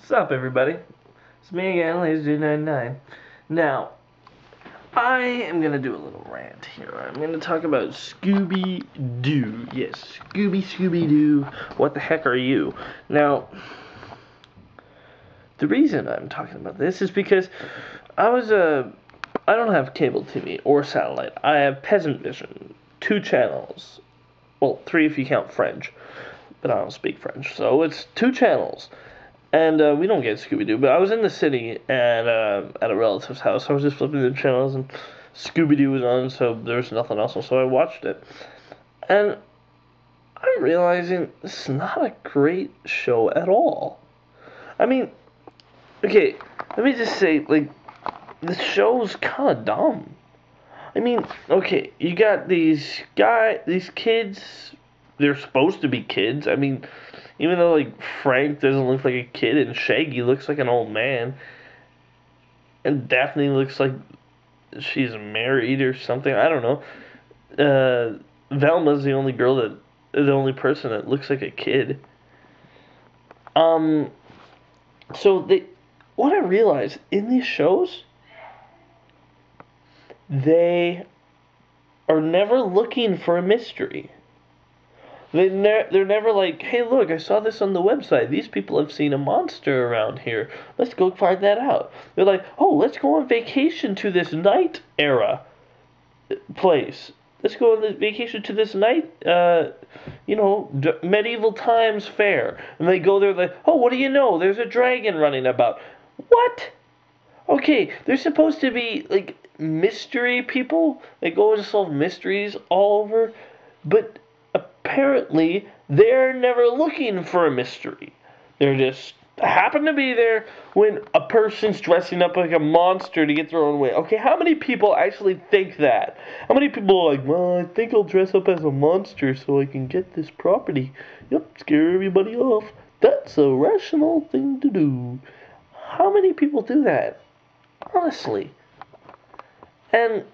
What's up, everybody? It's me again, Lazy299. Now, I am gonna do a little rant here. I'm gonna talk about Scooby-Doo. Yes, Scooby-Doo. What the heck are you? Now, the reason I'm talking about this is because I don't have cable TV or satellite. I have Peasant Vision, 2 channels. Well, 3 if you count French, but I don't speak French, so it's 2 channels. And we don't get Scooby-Doo, but I was in the city at a relative's house. I was just flipping the channels, and Scooby-Doo was on, so there was nothing else, so I watched it. And I'm realizing this is not a great show at all. I mean, okay, let me just say, like, the show's kind of dumb. I mean, okay, you got these kids, they're supposed to be kids. I mean, even though, like, Frank doesn't look like a kid and Shaggy looks like an old man, and Daphne looks like she's married or something, I don't know. Velma's the only person that looks like a kid. So what I realized in these shows, they are never looking for a mystery. They're never like, hey, look, I saw this on the website. These people have seen a monster around here. Let's go find that out. They're like, oh, let's go on vacation to this night era place. Let's go on vacation to this night, medieval times fair. And they go there like, oh, what do you know? There's a dragon running about. What? Okay, they're supposed to be, like, mystery people. They go and solve mysteries all over. But apparently, they're never looking for a mystery. They're just happen to be there when a person's dressing up like a monster to get their own way. Okay, how many people actually think that? How many people are like, well, I think I'll dress up as a monster so I can get this property. Yep, scare everybody off. That's a rational thing to do. How many people do that? Honestly. And,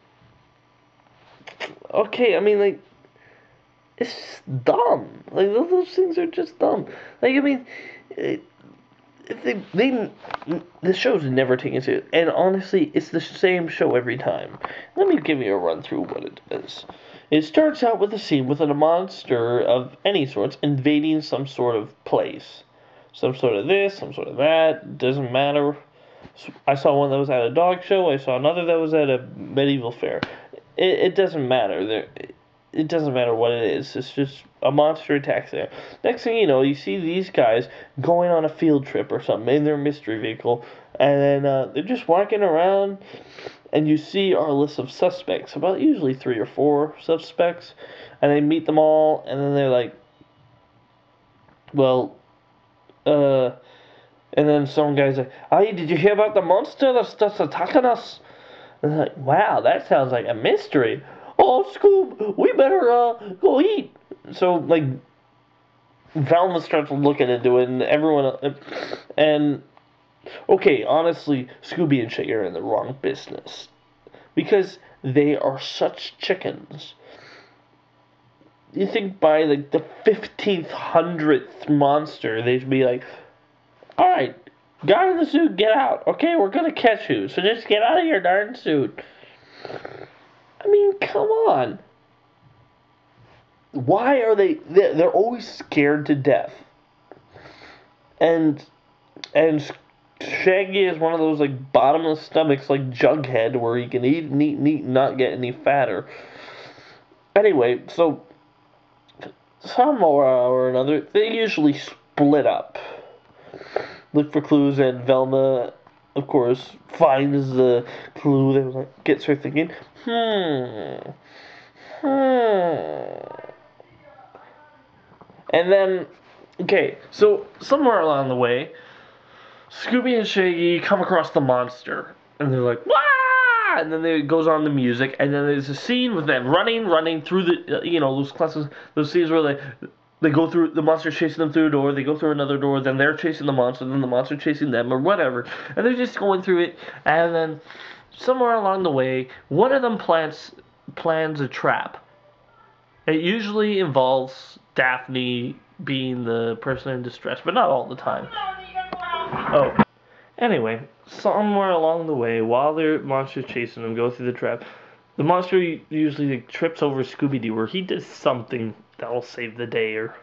okay, I mean, like, it's just dumb. Like, those things are just dumb. Like, I mean, the show's never taken seriously. And honestly, it's the same show every time. Let me give you a run through what it is. It starts out with a scene with a monster of any sorts invading some sort of place. Some sort of this, some sort of that, doesn't matter. I saw one that was at a dog show. I saw another that was at a medieval fair. It doesn't matter. It doesn't matter what it is. It's just a monster attacks there. Next thing you know, you see these guys going on a field trip or something in their mystery vehicle, and then they're just walking around, and you see our list of suspects, about usually 3 or 4 suspects, and they meet them all, and then they're like, well, and then some guy's like, hey, did you hear about the monster that's attacking us? And they're like, wow, that sounds like a mystery. Oh, Scoob, we better go eat. So, like, Velma starts looking into it, and everyone, and, okay, honestly, Scooby and Shaggy are in the wrong business. Because they are such chickens. You think by, like, the 15th, 100th monster, they'd be like, alright, guy in the suit, get out. Okay, we're gonna catch you, so just get out of your darn suit. I mean, come on. Why are they're always scared to death. And Shaggy is one of those, like, bottomless stomachs like Jughead, where he can eat and eat and eat and not get any fatter. Anyway, so somehow or another, they usually split up. Look for clues, and Velma, of course, finds the clue that gets her thinking, And then, okay, so somewhere along the way, Scooby and Shaggy come across the monster, and they're like, wah! And then it goes on the music, and then there's a scene with them running through the, those scenes where they go through, the monster's chasing them through a door, they go through another door, then they're chasing the monster, then the monster chasing them, or whatever. And they're just going through it, and then somewhere along the way, one of them plans a trap. It usually involves Daphne being the person in distress, but not all the time. Oh, anyway, somewhere along the way, while the monster's chasing them, go through the trap, the monster usually trips over Scooby-Doo, or he does something that'll save the day, or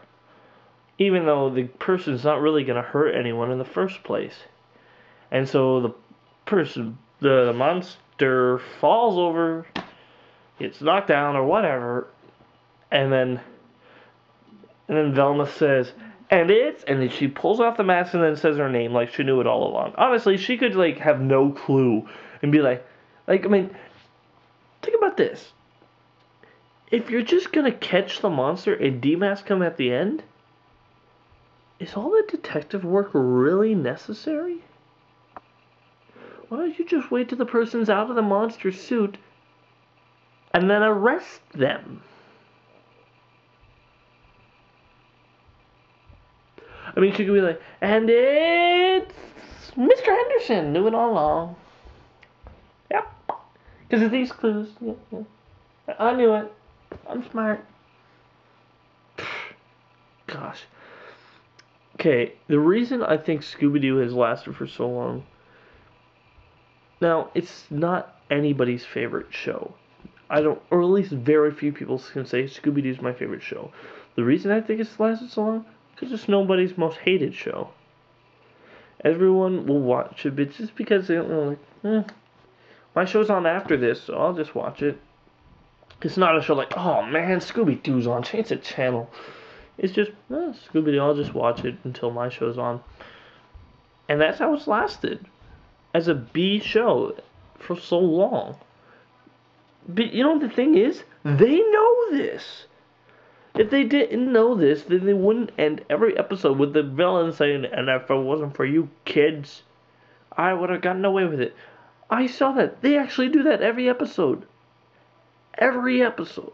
even though the person's not really going to hurt anyone in the first place. And so the monster falls over, gets knocked down or whatever, and then Velma says, and then she pulls off the mask and then says her name like she knew it all along. Honestly, she could like have no clue and be like I mean, think about this. If you're just gonna catch the monster and demask him at the end, is all the detective work really necessary? Why don't you just wait till the person's out of the monster suit and then arrest them? I mean, she could be like, and it's Mr. Henderson, knew it all along. Yep. Because of these clues. Yeah. I knew it. I'm smart. Gosh. Okay, the reason I think Scooby-Doo has lasted for so long. Now, it's not anybody's favorite show. Or at least very few people can say Scooby-Doo's my favorite show. The reason I think it's lasted so long, because it's nobody's most hated show. Everyone will watch it, but just because they don't know, like, my show's on after this, so I'll just watch it. It's not a show like, oh man, Scooby-Doo's on, change the channel. It's just, Scooby-Doo, I'll just watch it until my show's on. And that's how it's lasted. As a B show for so long. But you know what the thing is? They know this. If they didn't know this, then they wouldn't end every episode with the villain saying, and if it wasn't for you kids, I would have gotten away with it. I saw that. They actually do that every episode. Every episode.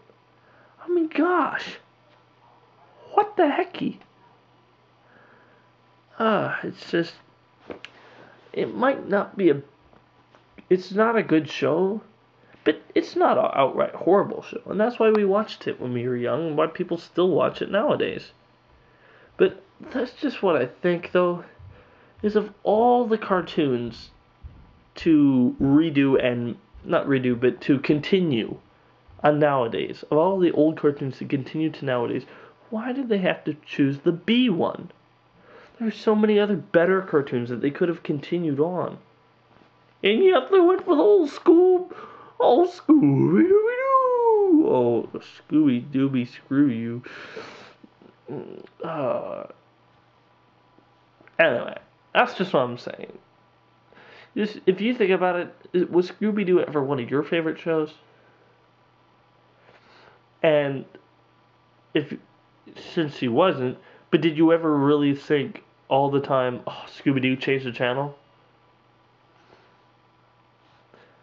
I mean, gosh. What the hecky? It's just, it might not be it's not a good show, but it's not an outright horrible show. And that's why we watched it when we were young, and why people still watch it nowadays. But that's just what I think, though, is of all the cartoons to redo and, not redo, but to continue on nowadays, of all the old cartoons to continue to nowadays, why did they have to choose the B one? There's so many other better cartoons that they could have continued on. And yet they went for the old Scooby-Doo. Oh, Scooby-Dooby, screw you. Anyway, that's just what I'm saying. Just, if you think about it, was Scooby-Doo ever one of your favorite shows? And since he wasn't, but did you ever really think all the time, oh, Scooby-Doo changed the channel?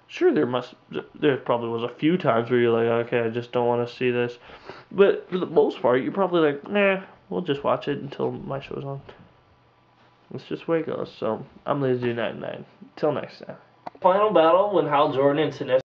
Sure, there probably was a few times where you're like, okay, I just don't want to see this. But for the most part, you're probably like, nah, we'll just watch it until my show's on. That's just the way it goes. So, I'm Lazy 99. Till next time. Final battle when Hal Jordan and Sinestro